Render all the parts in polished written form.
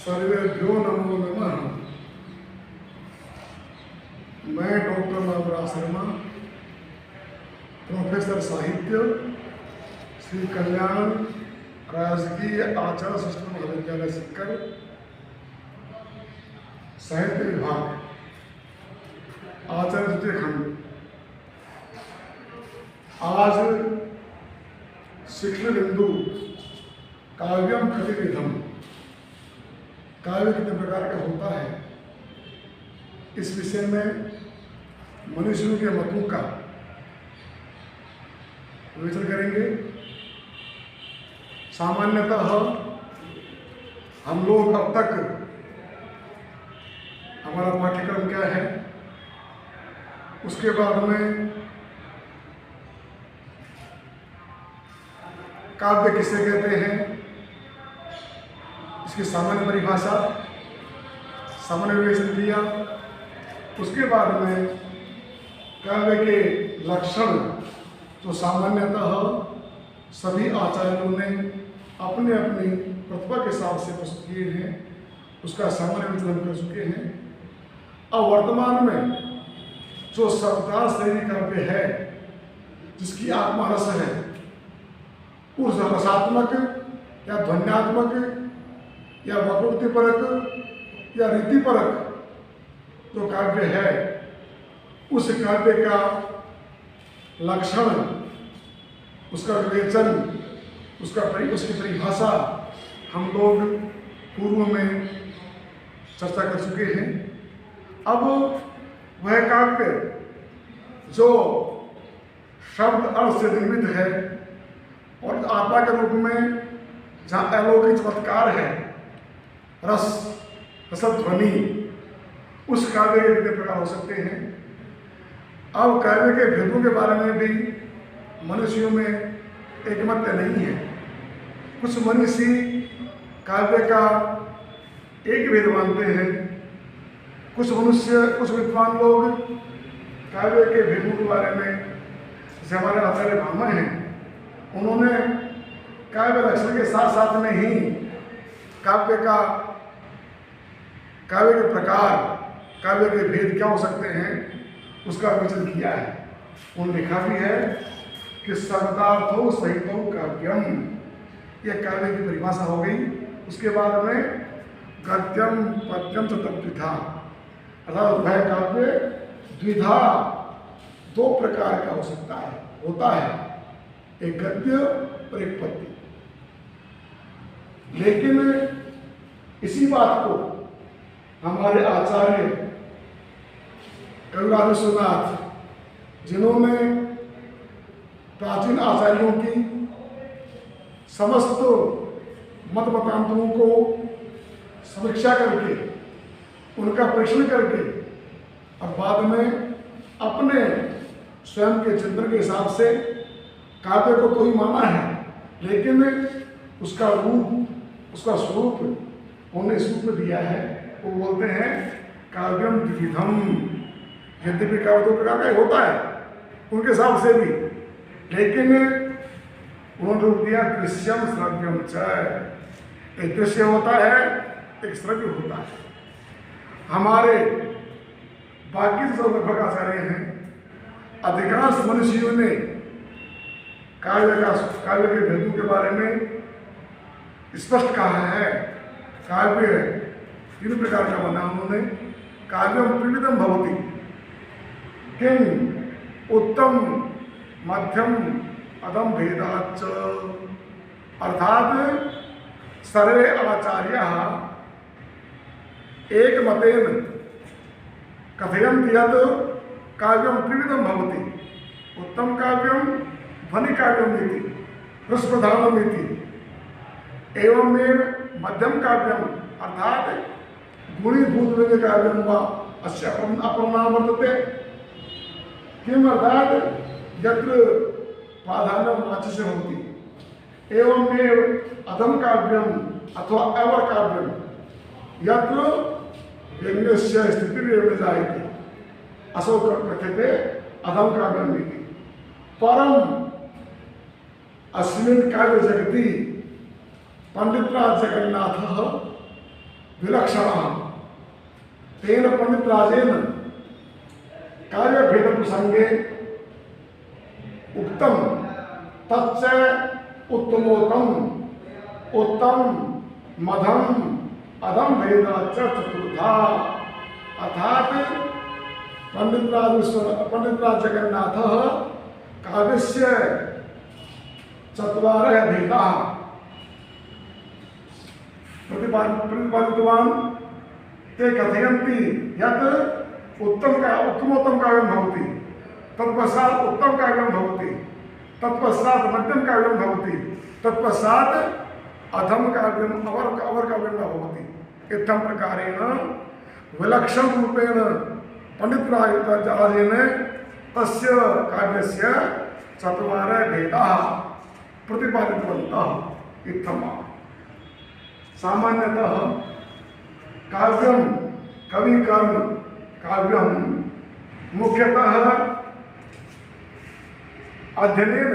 सर्वेभ्यो नमो नमः। मैं doctor Navraj Sharma, professor साहित्य, श्री कल्याण राजकीय आचार्य शिष्ट महाविद्यालय सीकर, साहित्य विभाग, आचार्य द्वितीय खंड। आज शिक्षण बिंदु काव्यम प्रतिविधम, काव्य कितने प्रकार का होता है, इस विषय में मनुष्यों के मतों का विवेचन करेंगे। सामान्यतः हम लोग अब तक, हमारा पाठ्यक्रम क्या है, उसके बाद में काव्य किसे कहते हैं, इसकी सामान्य परिभाषा, सामान्य विवेचन किया। उसके बाद में काव्य के लक्षण तो सामान्यतः सभी आचार्यों ने अपने अपनी प्रतिभा के हिसाब से प्रस्तुत किए हैं, उसका सामान्य विवेचन कर चुके हैं। अब वर्तमान में जो शब्दार्थ शैली काव्य है, जिसकी आत्मा रस है, उस रसात्मक या ध्वन्यात्मक या वक्रोक्ति परक या रीति परक जो काव्य है, उस काव्य का लक्षण, उसका विवेचन, उसकी परिभाषा हम लोग पूर्व में चर्चा कर चुके हैं। अब वह काव्य जो शब्द अर्थ से निर्मित है और आत्मा के रूप में जहाँ अलौकिक चमत्कार है, रस, रसध्वनि, उस काव्य के कितने प्रकार हो सकते हैं। अब काव्य के भेदों के बारे में भी मनुष्यों में एकमत्य नहीं है। कुछ मनुष्य काव्य का एक भेद मानते हैं, कुछ विद्वान लोग काव्य के भेदों के बारे में, जैसे हमारे आचार्य ब्राह्मण हैं, उन्होंने काव्य लक्षण के साथ साथ में ही काव्य के प्रकार, काव्य के भेद क्या हो सकते हैं, उसका विवेचन किया है। उन्होंने लिखा भी है कि शब्दार्थो सहितो काव्यम, यह काव्य की परिभाषा हो गई। उसके बाद में गद्यम पद्यम च तद्विधा, अर्थात वह काव्य द्विधा, दो प्रकार का हो सकता है, होता है, एक गद्य और एक पद्य। लेकिन इसी बात को हमारे आचार्य कविराज विश्वनाथ, जिन्होंने प्राचीन आचार्यों की समस्त मत मतांतरों को समीक्षा करके, उनका परीक्षण करके, और बाद में अपने स्वयं के चिंतन के हिसाब से काव्य को तो ही माना है, लेकिन उसका रूप, उसका स्वरूप उन्होंने इस रूप में दिया है। वो बोलते हैं काव्यम द्विविधम, यद्यपि काव्य दो प्रकार का होता है उनके हिसाब से भी, लेकिन उन्होंने रूप दिया दृश्यम श्रव्यम च। एक दृश्य होता है, एक श्रव्य होता है। हमारे बाकी जो लगभग आचार्य हैं, अधिकांश मनुष्यों ने काव्य के भेदों के बारे में स्पष्ट कहा है। काव्य तीन प्रकार का बना उन्होंने। काव्यम त्रिविधम भवति, किं उत्तम मध्यम अधम भेदाच्च, अर्थात सर्वे आचार्याः एक मतेन कथयन्ति यत् काव्यम त्रिविधम भवति, उत्तम काव्यम ध्वनि काव्यम इति, रसप्रधानम इति, एवमेव मध्यम काव्यम अर्थात गुणीभूत व्यंग्य काव्यम वा अस्य अपरनाम वर्तते। किम अर्थात यत्र प्राधान्यम वाच्य से होती, एवमेव अधम काव्यम अथवा अवर काव्यम यत्र व्यंग्यस्य स्थितिरेव जायते, असौ कथ्यते अधम काव्यम इति। परम अस्मिन् काव्य जगति पंडितराज जगन्नाथ विलक्षणः तेन पंडितराजेन कार्यभेद प्रसंगे उक्तम तच्च उत्तमोत्तम उत्तम मध्यम अधम भेद चतुर्था। अर्थात पंडितराज जगन्नाथ काव्यस्य चत्वारः भेदाः प्रतिपादितवान्। ते कथयन्ति यत् उत्तमोत्तम काव्यं भवति, तत्पश्चात् उत्तम काव्यं भवति, तत्पश्चात् मध्यम काव्यं भवति, तत्पश्चात् अधम काव्यम् अवर काव्यं भवति। इत्थं प्रकारेण विलक्षण रूपेण पंडितराजेन तस्य काव्यस्य चत्वारः भेदाः प्रतिपादितवन्तः। इत्थम् सामान्यतः काव्यं कविकर्म काव्यं मुख्यतः अध्ययनेन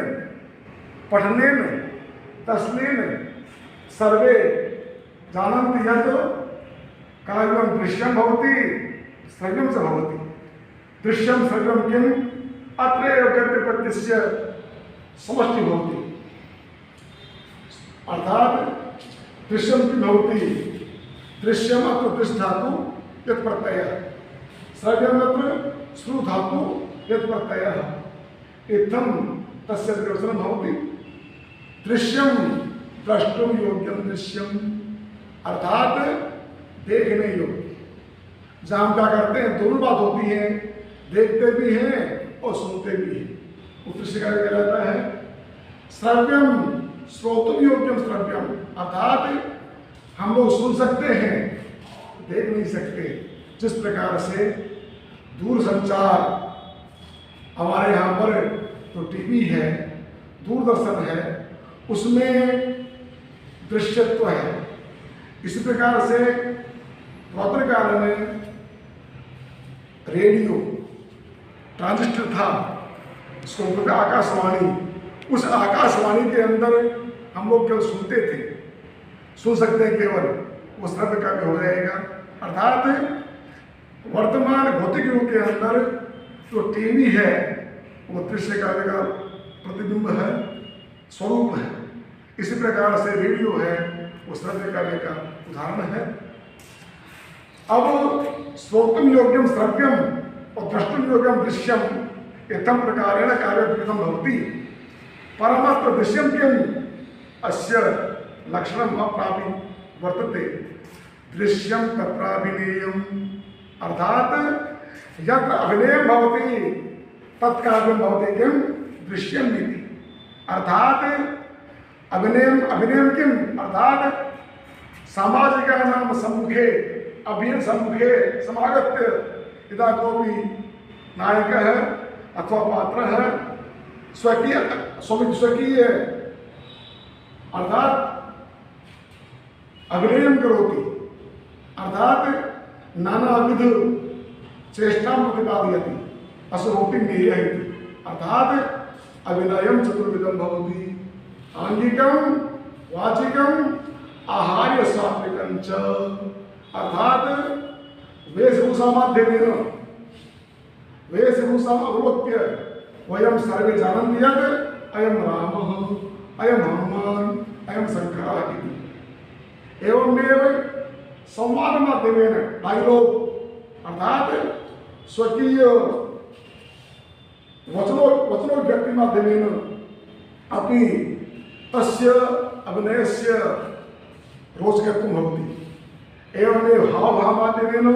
पठनेन तस्मिन् सर्वे जानन्ति यत् काव्यं दृश्यं भवति श्रव्यं च भवति। दृश्यं श्रव्यं किम् अत्रैव गद्यपद्यस्य समष्टिः भवति। अर्थात् दृश्यं किं भवति? दृश्यम् अत्र दृश् धातु यत् प्रत्ययः, श्रव्यम् अत्र श्रु धातु यत् प्रत्ययः। इत्थं तस्य निर्वचनं भवति। दृश्यं द्रष्टुं योग्यं दृश्यम्, अर्थात देखने योग्य। जहाँ हम क्या करते हैं, दोनों बात होती है, देखते भी हैं और सुनते भी हैं। वो दृश्य का कहलाता है। श्रव्यम श्रोतुम योग्यम श्रव्यम, अर्थात हम लोग सुन सकते हैं, देख नहीं सकते। जिस प्रकार से दूरसंचार हमारे यहाँ पर तो टीवी है, दूरदर्शन है, उसमें दृश्यत्व है। इसी प्रकार से पुरातन काल में रेडियो ट्रांजिस्टर था, उसको बोलते आकाशवाणी। उस आकाशवाणी के अंदर हम लोग केवल सुनते थे, सुन सकते हैं केवल, वो श्रव्य का भी हो जाएगा। अर्थात वर्तमान भौतिक युग के अंदर जो टीवी है वो दृश्य काव्य का प्रतिबिंब है, स्वरूप है। इसी प्रकार से रेडियो है, वो श्रव्य काव्य का उदाहरण है। अब श्रोतुम योग्यम श्रव्यम और द्रष्टुम योग्यम दृश्यम इत्थं प्रकारेण कार्यद्वैतं भवति। परमात्र दृश्यम किम अस्य लक्षणम अप्रापि वर्तते। दृश्यम तत्राभिनेयम, अर्थात यत्र अभिनयं भवति तत्काव्यं भवति किम दृश्यम इति। अर्थात अभिनयं किम, अर्थात सामाजिकानां सम्मुखे अभिनय सम्मुखे समागत्य यदा कोऽपि नायकः अथवा पात्रः स्वकीय अर्थात अभिनयं करोति, अर्थात नानाविध चेष्टां प्रतिपादयति, असरोटिमेयः इति। अर्थात अभिनयं चतुर्विधं भवति। आंगिकं, वाचिकं, आहार्य सात्विकं च। अर्थात वेशभूषा माध्यमेन वेशभूषाम् अवलोक्य वयं सर्वे जानन्ति यत् अयं रामः, अयं हनुमान्, अयं शङ्करः इति। एवमेव संवाद माध्यमेन डायलॉग, अर्थात स्वकीय वचनोव्यक्ति माध्यमेन अपि तस्य अभिनयस्य रोचकत्वं भवति। एवमेव हावभाव माध्यमेन,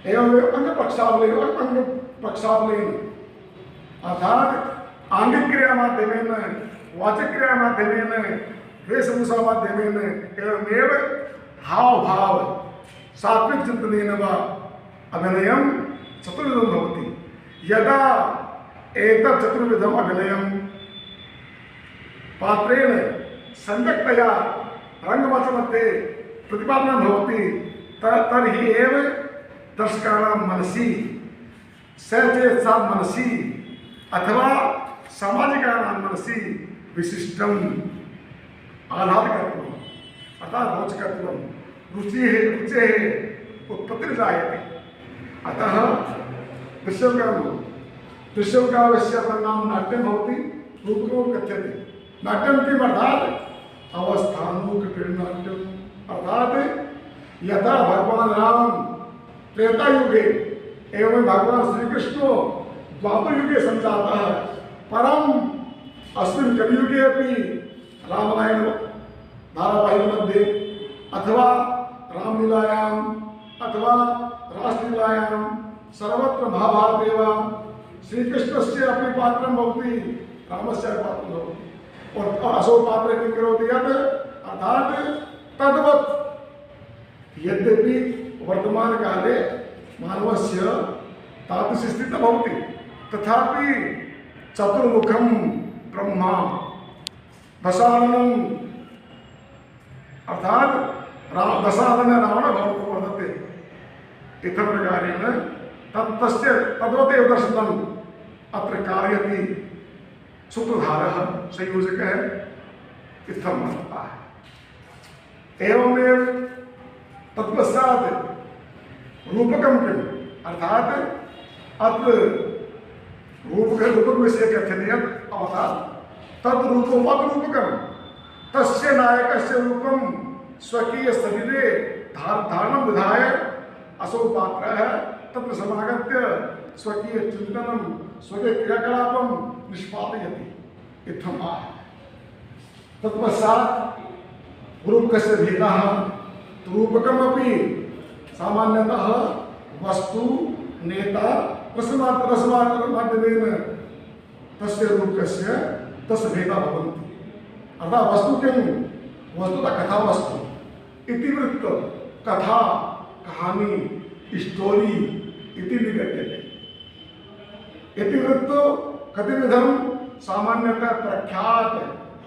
एवमेव अंगप्रक्षालनेन, अर्थात आंगिक क्रिया माध्यमेन, वाचिक क्रिया माध्यमेन, वेशभूषा माध्यमेन, एवमेव हाव भाव सात्विक चिंतनेन वा अभिनयं चतुर्विधं भवति। यदा एतत् चतुर्विधम् अभिनयं पात्रेण सम्यक्तया रंगमञ्चमध्ये प्रतिपादनं भवति, तर्हि एव दर्शकाणां मनसि सचेतसां मनसि अथवा सामाजिकानां मनसि विशिष्टम् आह्लादकत्वम् अर्थात् रोचकत्वं रुचेः उत्पत्तिः जायते। अतः दृश्यकाव्यस्य नाम नाट्यं भवति, रूपकं कथ्यते। नाट्यं किम् अर्थात् अवस्थानुरूपेण नाट्यम्, अर्थात् यथा भगवान राम त्रेता युगे एवं भगवान श्री कृष्ण द्वापर युगे संजातः, परम अस्मिन् कलियुगे अपि रामायण धारावाहिक मध्ये अथवा रामलीलायां अथवा रासलीलायां सर्वत्र महाभारते वा श्रीकृष्णस्य अपि पात्रं भवति, रामस्य पात्रं भवति। और असौ पात्र किं करोति यत् अर्थात् तद्वत् यद्यपि वर्तमानकाले मानवस्य तादृशी स्थितिः भवति, तथापि चतुर्मुखं ब्रह्मा दशाननम् अर्थात् दशानन रावण वर्तते। इत्थं प्रकारेण तस्य तद्वदेव दर्शनम् अत्र कारयति सूत्रधारः संयोजकः इत्थं वर्तते। एवमेव तत्पश्चात् रूपकं किम् अर्थात् अत्र रूपक विषये कथ्यते यत् अवतात् तद् रूपं तस्य नायकस्य रूपं स्वकीय शरीरे धारणं विधाय असौ पात्रः तत्र समागत्य स्वकीय चिन्तनं स्वकीय क्रियाकलापं निष्पादयति। इत्थम् आह। तत्पश्चात् रूपकस्य भेदः, रूपकमपि सामान्यतः वस्तु नेता रसमाध्यमेन तस्य रूपकस्य तस्य भेदः भवन्ति। अर्थात् वस्तु किं वस्तुतः कथा वस्तु इतिवृत्त कथा कहानी स्टोरी इति निगद्यते। इतिवृत्तो कतिविधं सामान्यतः प्रख्यात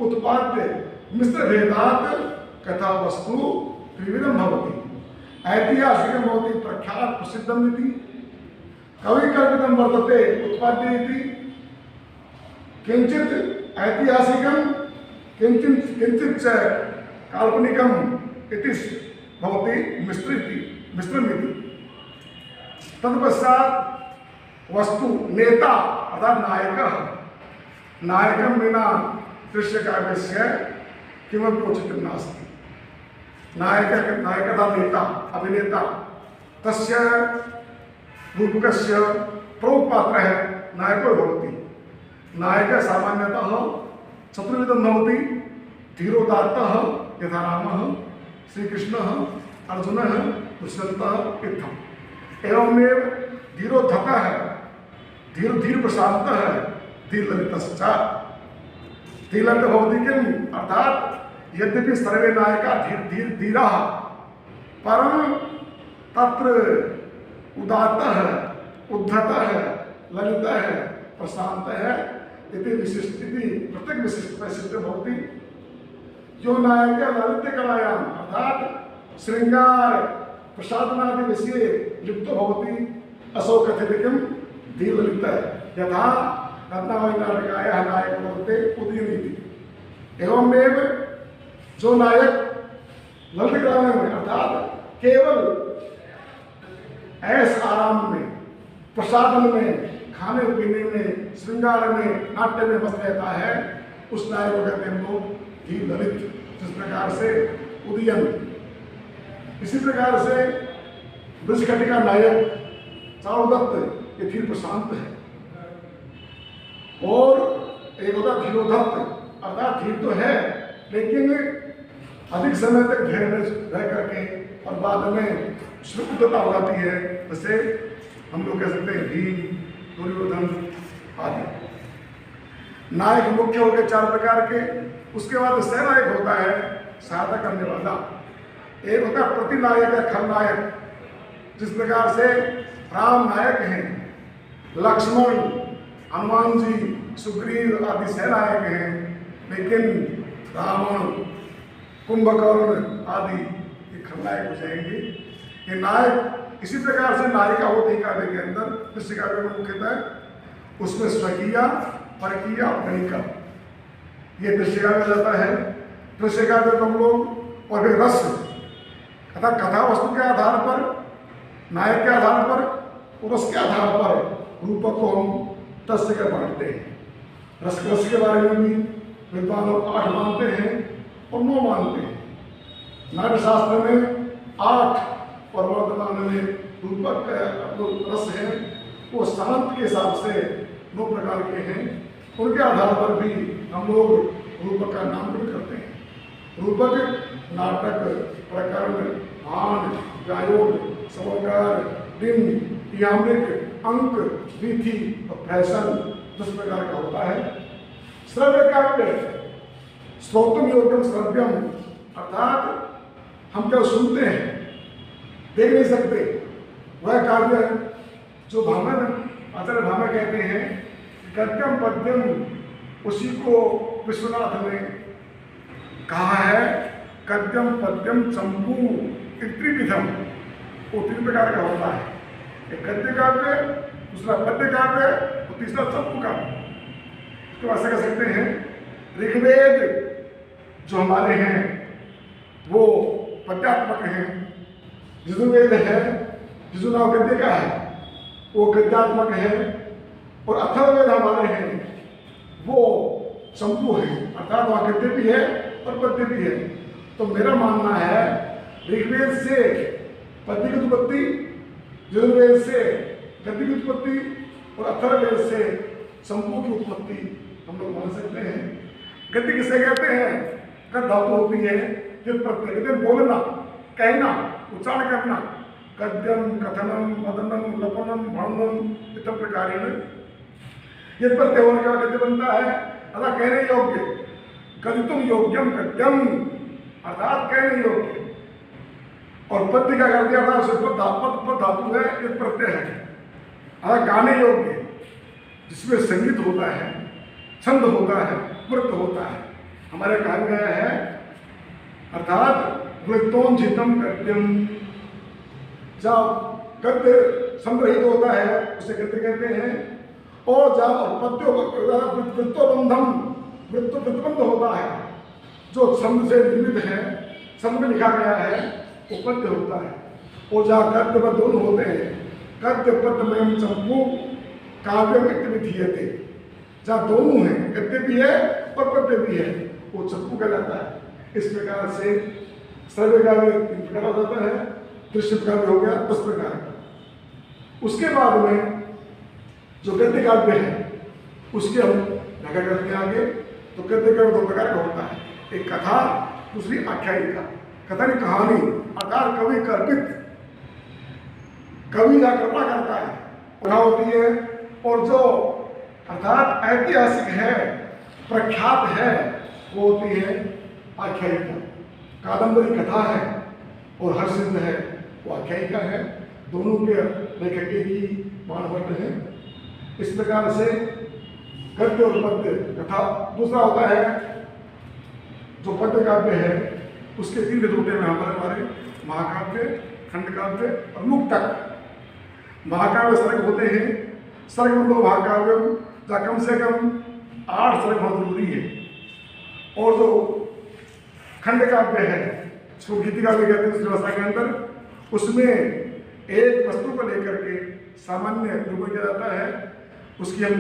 उत्पाद्य मिश्रभेदात् कथा वस्तु त्रिविधं भवति। ऐतिहासिकं भवति प्रख्यात प्रसिद्धम् इति, कविकल्पितं वर्तते उत्पाद्य इति, किञ्चित् ऐतिहासिकं किञ्चित् च काल्पनिकम् इति भवति मिश्रम् इति। तत्पश्चात् वस्तु नेता अर्थात् नायकं विना दृश्यकाव्यस्य किमपि औचित्यं नास्ति। नायकः नेता अभिनेता तस्य रूपकस्य प्रमुखपात्रः नायको भवति। नायकः सामान्यतः चतुर्विधं भवति। धीरोदात्तः यथा रामः, श्रीकृष्णः, अर्जुनः, दुष्यन्तः इत्थम्। एवमेव धीरोद्धतः, धीर प्रशान्तः, धीरललितश्च। धीरललितः भवति किम् अर्थात् यद्यपि सर्वे नायकाः धीराः, परं तत्र उदात्तः, उद्धतः, ललितः, प्रशान्तः इति विशिष्ट इति प्रत्येक विशिष्ट वैशिष्ट्य भवति। जो नायक ललितकलायाम् अर्थात् श्रृंगार प्रसादनादि विषये लिप्तो भवति, असौ कथ्यते किं धीरललितः। यथा रत्नावली नाटिकायाः नायकः वर्तते उदयन इति। एवमेव जो नायक ललितकला में अर्थात केवल ऐश आराम में, प्रसादन में, खाने पीने में, श्रृंगार में, नाट्य में मस्त रहता है, उस नायक को कहते हैं लोग धीर ललित। जिस प्रकार से उदयन, इसी प्रकार से वृषकटि का नायक चारुदत्त ये धीर प्रशांत है। और एक होता धीरोदत्त अर्थात धीर तो है लेकिन अधिक समय तक धैर्य रह करके और बाद में शुद्धता हो जाती है। जैसे हम लोग कह सकते हैं भीम, दुर्योधन आदि। नायक मुख्य हो गए चार प्रकार के। उसके बाद सहनायक होता है सहायता करने वाला। एक होता है प्रतिनायक है खलनायक। जिस प्रकार से राम नायक हैं, लक्ष्मण, हनुमान जी, सुग्रीव आदि सहनायक हैं, लेकिन रावण, कुंभकर्ण आदि ये खलनायक हो जाएंगे। ये नायक इसी प्रकार से नायिका होती है काव्य के अंदर। दृश्य काव्य में मुख्यतः उसमें स्वकीय, परकीय और गणिका ये दृश्य काव्य जाता है। दृश्य काव्य हम लोग और फिर अतः कथा वस्तु के आधार पर, नायक के आधार पर और उसके आधार पर रूपक को हम 10 जगह बांटते हैं। रस के बारे में भी विद्वान लोग 8 मानते हैं और 9 मानते हैं। नाट्य शास्त्र में 8 और वर्तमान में रूपक रस है वो शांत के हिसाब से 9 प्रकार के हैं। उनके आधार पर भी हम लोग रूपक का नामकरण करते हैं। रूपक नाटक, प्रकरण, भान, गायोग, सवकार, दिन, यामिक, अंक, विधि और फैशन 10 प्रकार का होता है। श्रव्य काव्य, श्रोतम योग्यम श्रव्यम, अर्थात हम क्या सुनते हैं, देख नहीं सकते, वह काव्य जो भामन आचार्य भामा कहते हैं गद्यम पद्यम, उसी को विश्वनाथ ने कहा है गद्यम पद्यम चंपू त्रिविधम, वो 3 प्रकार का होता है। एक गद्य काव्य, दूसरा पद्य काव्य और तीसरा चंपू काव्य। तो ऐसा कह सकते हैं ऋग्वेद जो हमारे हैं वो पद्यात्मक हैं, यजुर्वेद है, यजुर्नाम गद्य का है, वो गद्यात्मक है, और अथर्ववेद हमारे हैं वो चंपू है, अर्थात वहाँ गद्य भी है और पद्य भी है। तो मेरा मानना है ऋग्वेद से पद्य की उत्पत्ति, यजुर्वेद से गद्य की उत्पत्ति और अथर्ववेद से चंपू की उत्पत्ति हम लोग मान सकते हैं। गद्य किसे कहते हैं? गद्य धातु होती है जिस प्रत्यय बोलना, कहना, उच्चारण करना, गद्यम, कथनम, वदनम, लपनम, वर्णनम इतने प्रकार ये प्रत्यय होने का गद्य बनता है। अर्थात कहने योग्य, कथितुम योग्यम गद्यम, अर्थात कहने योग्य। और पद्य का कर दिया पद धातु है, ये प्रत्यय है। अर्थात गाने योग्य, जिसमें संगीत होता है, छंद होता है, वृत्त होता है। हमारे कहा गया है अर्थात वृत्तोंजितम गद्यम, जब गद्य संग्रहित होता है उसे गद्य कहते हैं। और जब वृत्तोबंधम, वृत्तबंध होता है जो छंद से निर्मित है, छंद में लिखा गया है, वो पद्य होता है। और जहाँ गद्य पद्य दोनों होते हैं, गद्य पद्यमयम चंपू काव्यम विधीयते, जहाँ दोनों हैं, गद्य भी है और पद्य भी है, वो चंपू कहलाता है। इस प्रकार से श्रव्य काव्य 3 प्रकार हो जाता है, दृश्य काव्य हो गया 10 प्रकार का। उसके बाद में जो गद्य काव्य है उसके हम व्याख्या करते हैं आगे। तो गद्य काव्य 2 प्रकार का होता है, एक कथा, दूसरी आख्यायिका। कथा की कहानी अर्थात कवि कल्पित, कवि का कल्पना करता है, कथा होती है। और जो अर्थात ऐतिहासिक है, प्रख्यात है, वो होती है आख्यायिका। कादम्बरी कथा है और हर्षित है वो आख्यायिका है। दोनों के लेखक एक ही बाणभट्ट हैं। इस प्रकार से गद्य और पद्य कथा। दूसरा होता है जो पद्य काव्य है उसके 3 रूप में हमारे महाकाव्य, खंड काव्य और मुक्तक। महाकाव्य सर्ग होते हैं, सर्ग मतलब महाकाव्य जहाँ कम से कम 8 सर्ग बहुत जरूरी है। और जो खंड काव्य है, इसको गीति काव्य कहते हैं, उस व्यवस्था के अंदर उसमें एक वस्तु को लेकर के सामान्य रूप किया जाता है। उसकी हम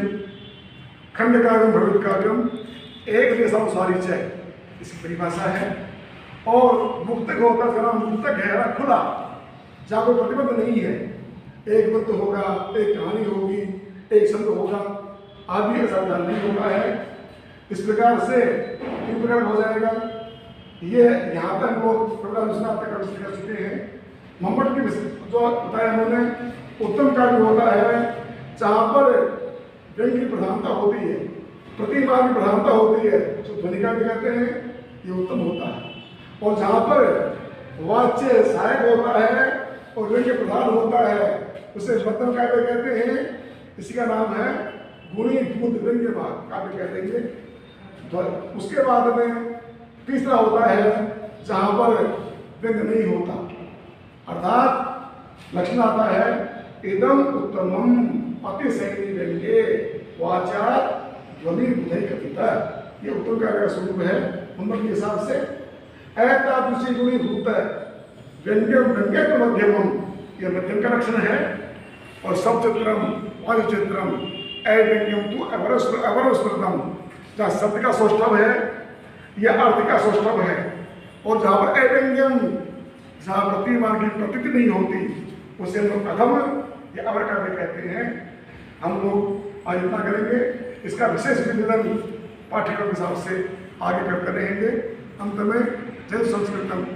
खंड काव्यम भवित काव्यम एक देशानुसारी चय, इसकी परिभाषा है। और मुक्तक होता है, नाम मुक्तक है खुला, जहाँ कोई प्रतिबंध नहीं है। एक वृत्त होगा, एक कहानी होगी, एक छंद होगा, आदि ऐसा नहीं होता है। इस प्रकार से 3 प्रकार हो जाएगा। ये यहाँ तक लोग तक कर चुके हैं। मम्मट की जो बताया उन्होंने, उत्तम काव्य होता है जहाँ पर व्यंग की प्रधानता होती है, प्रतिमा की प्रधानता होती है, जो ध्वनि काव्य कहते हैं, ये उत्तम होता है। और जहाँ पर वाच्य सहायक होता है और व्यंग्य प्रधान होता है, उसे मध्यम काव्य कहते हैं। इसी का नाम है गुणीभूत व्यंग्य काव्य कहते हैं। उसके बाद में तीसरा होता है जहाँ पर व्यंग्य नहीं होता, अर्थात लक्षण आता है इदम उत्तमम अतिशयनी व्यंग्ये वाचा ध्वनि बुधई कथिता। ये उत्तम काव्य का स्वरूप है उन्मत के हिसाब से। ऐतादृशी गुणीभूत व्यंग्यम व्यंग्य मध्यमम, यह मध्यम का लक्षण है। और सचित्रम वादिचित्रम अव्यंग्यम तो अवरस्मृतम, जहाँ शब्द का सौष्ठव है या अर्थ का सौष्ठव है, और जहाँ पर अव्यंग्यम, जहाँ प्रतिमान की प्रतीति नहीं होती, उसे हम लोग अधम या अवर का भी कहते हैं। हम लोग आज इतना करेंगे, इसका विशेष विवरण पाठ्यक्रम के हिसाब से आगे करते रहेंगे। अंत में जय संस्कृतम।